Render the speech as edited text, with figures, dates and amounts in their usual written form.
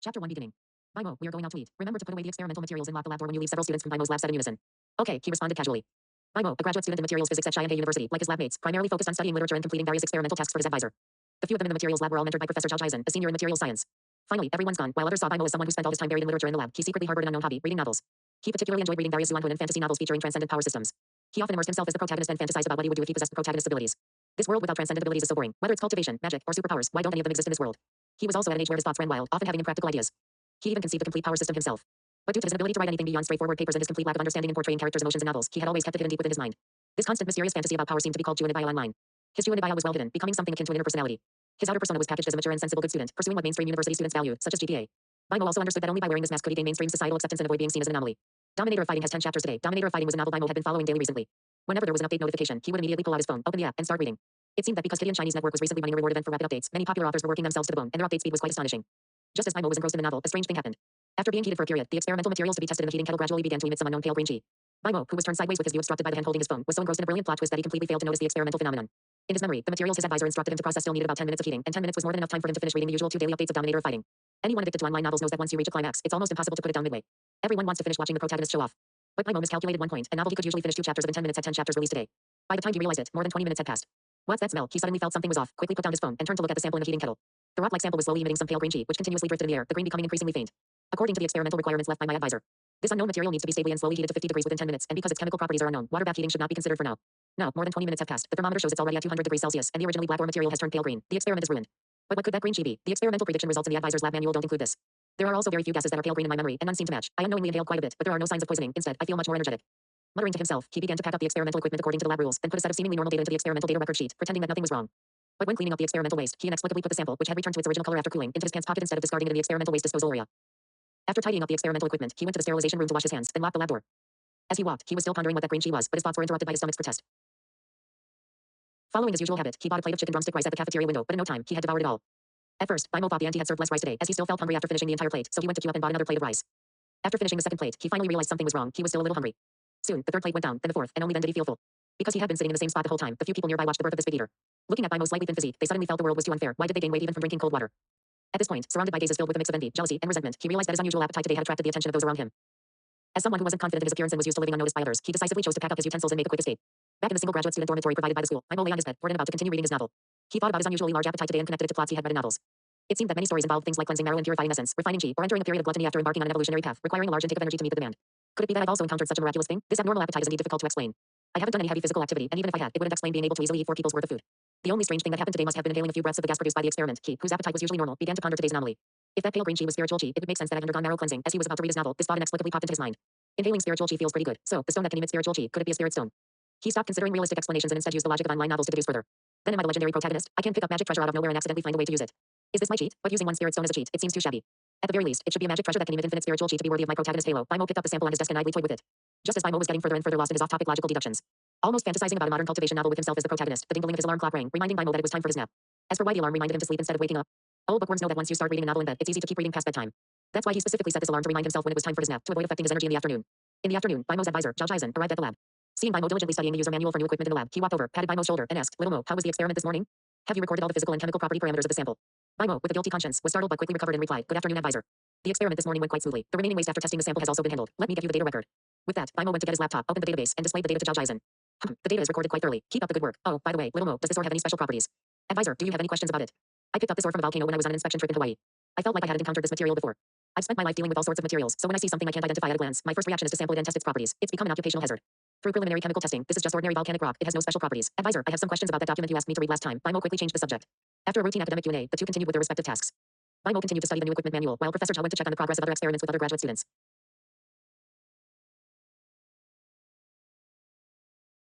Chapter 1 beginning. BIMO, we are going out to eat. Remember to put away the experimental materials in the lab door when you leave. Several students from BIMO's lab said in unison. Okay, he responded casually. BIMO, a graduate student in materials physics at Cheyenne University, like his lab mates, primarily focused on studying literature and completing various experimental tasks for his advisor. The few of them in the materials lab were all mentored by Professor Zhao Jizen, a senior in materials science. Finally, everyone's gone, while others saw BIMO as someone who spent all his time buried in literature in the lab. He secretly harbored an unknown hobby, reading novels. He particularly enjoyed reading various Zhuan and fantasy novels featuring transcendent power systems. He often immersed himself as the protagonist and fantasized about what he would do if he possessed the protagonist's abilities. This world without transcendent abilities is so boring. Whether it's cultivation, magic, or superpowers, why don't any of them exist in this world? He was also at an age where his thoughts ran wild, often having impractical ideas. He even conceived a complete power system himself. But due to his inability to write anything beyond straightforward papers and his complete lack of understanding in portraying characters' emotions in novels, he had always kept it hidden deep within his mind. This constant mysterious fantasy about power seemed to be called Juanibaya online. His Juanibaya was well hidden, becoming something akin to an inner personality. His outer persona was packaged as a mature and sensible good student, pursuing what mainstream university students value, such as GPA. BIMO also understood that only by wearing this mask could he gain mainstream societal acceptance and avoid being seen as an anomaly. Dominator of Fighting has 10 chapters today. Dominator of Fighting was a novel BIMO had been following daily recently. Whenever there was an update notification, he would immediately pull out his phone, open the app, and start reading. It seemed that because Gideon Chinese Network was recently running a reward event for rapid updates, many popular authors were working themselves to the bone, and their update speed was quite astonishing. Just as BIMO was engrossed in the novel, a strange thing happened. After being heated for a period, the experimental materials to be tested in the heating kettle gradually began to emit some unknown pale green chi. BIMO, who was turned sideways with his view obstructed by the hand holding his phone, was so engrossed in a brilliant plot twist that he completely failed to notice the experimental phenomenon. In his memory, the materials his advisor instructed him to process still needed about 10 minutes of heating, and 10 minutes was more than enough time for him to finish reading the usual 2 daily updates of Dominator of Fighting. Anyone addicted to online novels knows that once you reach a climax, it's almost impossible to put it down midway. Everyone wants to finish watching the protagonist show off. But BIMO miscalculated one point. A novel he could usually finish 2 chapters of in 10 minutes had 10 chapters released today. By the time he realized it, more than 20 minutes had passed. What's that smell? He suddenly felt something was off, quickly put down his phone, and turned to look at the sample in the heating kettle. The rock-like sample was slowly emitting some pale green chi, which continuously drifted in the air, the green becoming increasingly faint. According to the experimental requirements left by my advisor, this unknown material needs to be stably and slowly heated to 50 degrees within 10 minutes, and because its chemical properties are unknown, water bath heating should not be considered for now. Now, more than 20 minutes have passed. The thermometer shows it's already at 200 degrees Celsius, and the originally black ore material has turned pale green. The experiment is ruined. But what could that green chi be? The experimental prediction results in the advisor's lab manual don't include this. There are also very few gases that are pale green in my memory, and none seem to match. I unknowingly inhaled quite a bit, but there are no signs of poisoning. Instead, I feel much more energetic. Muttering to himself, he began to pack up the experimental equipment according to the lab rules, then put a set of seemingly normal data into the experimental data record sheet, pretending that nothing was wrong. But when cleaning up the experimental waste, he inexplicably put the sample, which had returned to its original color after cooling, into his pants pocket instead of discarding it in the experimental waste disposal area. After tidying up the experimental equipment, he went to the sterilization room to wash his hands, then locked the lab door. As he walked, he was still pondering what that green chi was, but his thoughts were interrupted by his stomach's protest. Following his usual habit, he bought a plate of chicken drumstick rice at the cafeteria window, but in no time, he had devoured it all. At first, BIMO thought the auntie had served less rice today, as he still felt hungry after finishing the entire plate, so he went to queue up and bought another plate of rice. After finishing the second plate, he finally realized something was wrong. He was still a little hungry. Soon, the third plate went down, then the fourth, and only then did he feel full. Because he had been sitting in the same spot the whole time, the few people nearby watched the birth of this big eater. Looking at BIMO's slightly thin physique, they suddenly felt the world was too unfair. Why did they gain weight even from drinking cold water? At this point, surrounded by gazes filled with a mix of envy, jealousy, and resentment, he realized that his unusual appetite today had attracted the attention of those around him. As someone who wasn't confident in his appearance and was used to living unnoticed by others, he decisively chose to pack up his utensils and make a quick escape. Back in the single graduate student dormitory provided by the school, BIMO lay on his bed, bored and about to continue reading his novel. He thought about his unusually large appetite today and connected it to plots he had read in novels. It seemed that many stories involved things like cleansing marrow and purifying essence, refining chi, or entering a period of gluttony after embarking on an evolutionary path, requiring a large intake of energy to meet the demand. Could it be that I've also encountered such a miraculous thing? This abnormal appetite is indeed difficult to explain. I haven't done any heavy physical activity, and even if I had, it wouldn't explain being able to easily eat 4 people's worth of food. The only strange thing that happened today must have been inhaling a few breaths of the gas produced by the experiment. He, whose appetite was usually normal, began to ponder today's anomaly. If that pale green chi was spiritual chi, it would make sense that I've undergone marrow cleansing. As he was about to read his novel, this thought inexplicably popped into his mind. Inhaling spiritual chi feels pretty good. So, the stone that can emit spiritual chi, could it be a spirit stone? He stopped considering realistic explanations and instead used the logic of online novels to deduce further. Then am I the legendary protagonist? I can pick up magic treasure out of nowhere and accidentally find a way to use it. Is this my cheat? But using one spirit stone as a cheat, it seems too shabby. At the very least, it should be a magic treasure that can emit infinite spiritual chi to be worthy of my protagonist halo. BIMO picked up the sample on his desk and idly toyed with it. Just as BIMO was getting further and further lost in his off-topic logical deductions, almost fantasizing about a modern cultivation novel with himself as the protagonist, the ding-ding of his alarm clock rang, reminding BIMO that it was time for his nap. As for why the alarm reminded him to sleep instead of waking up, old bookworms know that once you start reading a novel in bed, it's easy to keep reading past bedtime. That's why he specifically set this alarm to remind himself when it was time for his nap, to avoid affecting his energy in the afternoon. In the afternoon, BIMO's advisor, Zhao Jizen, arrived at the lab. Seeing BIMO diligently studying the user manual for new equipment in the lab, he walked over, patted BIMO's shoulder, and asked, "Little Mo, how was the experiment this morning? Have you recorded all the physical and chemical property parameters of the sample?" BIMO, with a guilty conscience, was startled but quickly recovered and replied, "Good afternoon, advisor. The experiment this morning went quite smoothly. The remaining waste after testing the sample has also been handled. Let me get you the data record." With that, BIMO went to get his laptop, opened the database, and displayed the data to Zhao Jizen. The data is recorded quite thoroughly. Keep up the good work. Oh, by the way, Little Mo, does this ore have any special properties? Advisor, do you have any questions about it? I picked up this ore from a volcano when I was on an inspection trip in Hawaii. I felt like I hadn't encountered this material before. I've spent my life dealing with all sorts of materials, so when I see something I can't identify at a glance, my first reaction is to sample it and test its properties. It's become an occupational hazard. Through preliminary chemical testing, this is just ordinary volcanic rock. It has no special properties. Advisor, I have some questions about that document you asked me to read last time. BIMO quickly changed the subject. After a routine academic Q&A, the two continued with their respective tasks. BIMO continued to study the new equipment manual, while Professor Zhao went to check on the progress of other experiments with other graduate students.